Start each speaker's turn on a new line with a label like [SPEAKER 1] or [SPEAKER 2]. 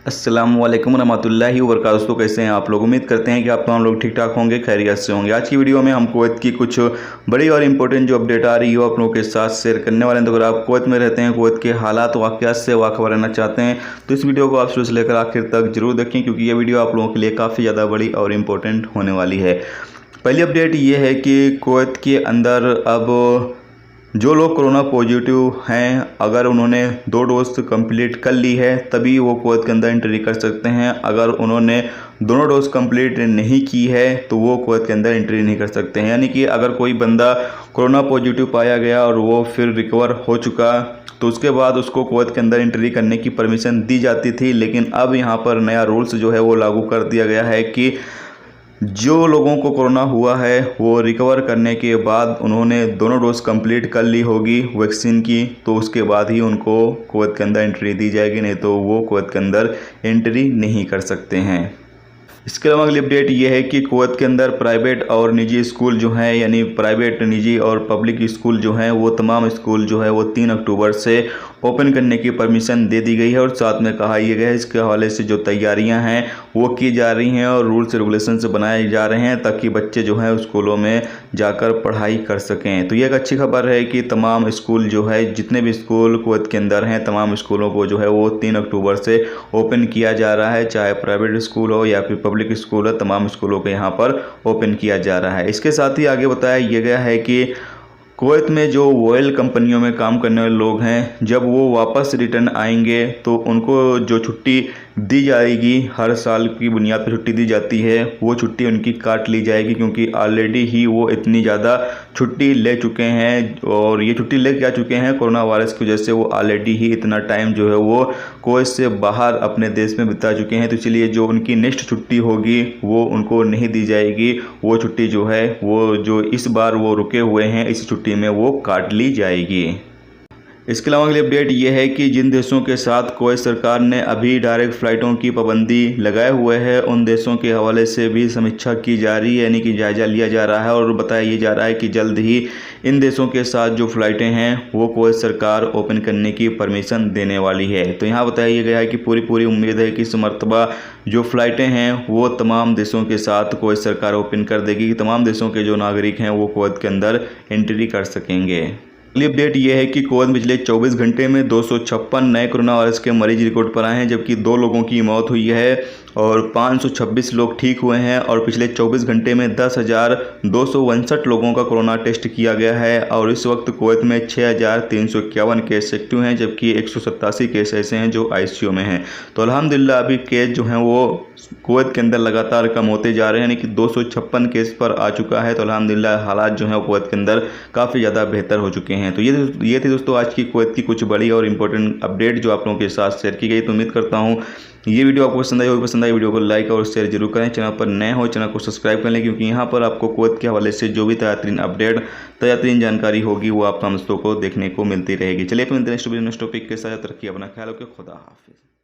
[SPEAKER 1] अस्सलाम वालेकुम रहमतुल्लाहि व बरकातहू। दोस्तों कैसे हैं आप लोग। उम्मीद करते हैं कि आप तमाम लोग ठीक ठाक होंगे, खैरियत से होंगे। आज की वीडियो में हम कुवैत की कुछ बड़ी और इंपॉर्टेंट जो अपडेट आ रही है वो आप लोगों के साथ शेयर करने वाले हैं। तो अगर आप कुवैत में रहते हैं, कुवैत के हालात वाक़यात से वाखबर रहना चाहते हैं तो इस वीडियो को आप शुरू से लेकर आखिर तक जरूर देखें, क्योंकि ये वीडियो आप लोगों के लिए काफ़ी ज़्यादा बड़ी और इम्पोर्टेंट होने वाली है। पहली अपडेट ये है कि कुवैत के अंदर अब जो लोग कोरोना पॉजिटिव हैं, अगर उन्होंने 2 डोज कंप्लीट कर ली है तभी वो कुवैत के अंदर एंट्री कर सकते हैं। अगर उन्होंने दोनों डोज कंप्लीट नहीं की है तो वो कुवैत के अंदर एंट्री नहीं कर सकते हैं। यानी कि अगर कोई बंदा कोरोना पॉजिटिव पाया गया और वो फिर रिकवर हो चुका तो उसके बाद उसको कुवैत के अंदर एंट्री करने की परमिशन दी जाती थी। लेकिन अब यहाँ पर नया रूल्स जो है वो लागू कर दिया गया है कि जो लोगों को कोरोना हुआ है वो रिकवर करने के बाद उन्होंने दोनों डोज कंप्लीट कर ली होगी वैक्सीन की, तो उसके बाद ही उनको कुवैत के अंदर एंट्री दी जाएगी, नहीं तो वो कुवैत के अंदर एंट्री नहीं कर सकते हैं। इसके अलावा अगली अपडेट ये है कि कुवैत के अंदर प्राइवेट और निजी स्कूल जो हैं, यानी प्राइवेट, निजी और पब्लिक स्कूल जो हैं, वो तमाम स्कूल जो है वो 3 अक्टूबर से ओपन करने की परमिशन दे दी गई है। और साथ में कहा यह गया है इसके हवाले से जो तैयारियां हैं वो की जा रही हैं और रूल्स रेगुलेशन बनाए जा रहे हैं ताकि बच्चे जो हैं स्कूलों में जाकर पढ़ाई कर सकें। तो ये एक अच्छी खबर है कि तमाम स्कूल जो है, जितने भी स्कूल कुवैत के अंदर हैं, तमाम स्कूलों को जो है वो 3 अक्टूबर से ओपन किया जा रहा है। चाहे प्राइवेट स्कूल हो या फिर पब्लिक स्कूल है, तमाम स्कूलों को यहाँ पर ओपन किया जा रहा है। इसके साथ ही आगे बताया यह गया है कि कुवैत में जो ऑयल कंपनियों में काम करने वाले लोग हैं, जब वो वापस रिटर्न आएंगे तो उनको जो छुट्टी दी जाएगी, हर साल की बुनियाद पर छुट्टी दी जाती है, वो छुट्टी उनकी काट ली जाएगी, क्योंकि ऑलरेडी ही वो इतनी ज़्यादा छुट्टी ले चुके हैं और ये छुट्टी ले जा चुके हैं कोरोना वायरस की वजह से। वो ऑलरेडी ही इतना टाइम जो है वो कुवैत से बाहर अपने देश में बिता चुके हैं। तो इसलिए जो उनकी नेक्स्ट छुट्टी होगी वो उनको नहीं दी जाएगी। वो छुट्टी जो है वो जो इस बार वो रुके हुए हैं, इस छुट्टी में वो काट ली जाएगी। इसके अलावा अगली अपडेट ये है कि जिन देशों के साथ कुवैत सरकार ने अभी डायरेक्ट फ़्लाइटों की पाबंदी लगाए हुए है, उन देशों के हवाले से भी समीक्षा की जा रही है, यानी कि जायज़ा लिया जा रहा है और बताया ये जा रहा है कि जल्द ही इन देशों के साथ जो फ़्लाइटें हैं वो कुवैत सरकार ओपन करने की परमिशन देने वाली है। तो यहाँ बताया गया है कि पूरी उम्मीद है कि इस मरतबा जो फ़्लाइटें हैं वो तमाम देशों के साथ कुवैत सरकार ओपन कर देगी, कि तमाम देशों के जो नागरिक हैं वो कुवैत के अंदर एंट्री कर सकेंगे। अगली अपडेट ये है कि कुवैत में पिछले 24 घंटे में 256 नए कोरोना वायरस के मरीज रिकॉर्ड पर आए हैं, जबकि 2 लोगों की मौत हुई है और 526 लोग ठीक हुए हैं। और पिछले 24 घंटे में 10,259 लोगों का कोरोना टेस्ट किया गया है और इस वक्त कुवैत में 6,351 केस एक्टिव हैं, जबकि 187 केस ऐसे हैं जो ICU में हैं। तो अल्हम्दुलिल्लाह अभी केस जो हैं वो कुवैत के अंदर लगातार कम होते जा रहे हैं, यानी कि 256 केस पर आ चुका है। तो अल्हम्दुलिल्लाह हालात जो हैं कुवैत के अंदर काफ़ी ज़्यादा बेहतर हो चुके हैं। तो ये थी दोस्तों आज की कुवैत की कुछ बड़ी और इंपॉर्टेंट अपडेट जो आप लोगों के साथ शेयर की गई। तो उम्मीद करता हूँ ये वीडियो आपको पसंद आई होगी। पसंद आई वीडियो को लाइक और शेयर जरूर करें। चैनल पर नए हो चैनल को सब्सक्राइब कर लें, क्योंकि यहाँ पर आपको कुवैत के हवाले से जो भी ताज़ा अपडेट, ताज़ा जानकारी होगी वो आप दोस्तों को देखने को मिलती रहेगी। चलिए अपने नेक्स्ट टॉपिक के साथ तरक्की, अपना ख्याल रखें। खुदा हाफिज़।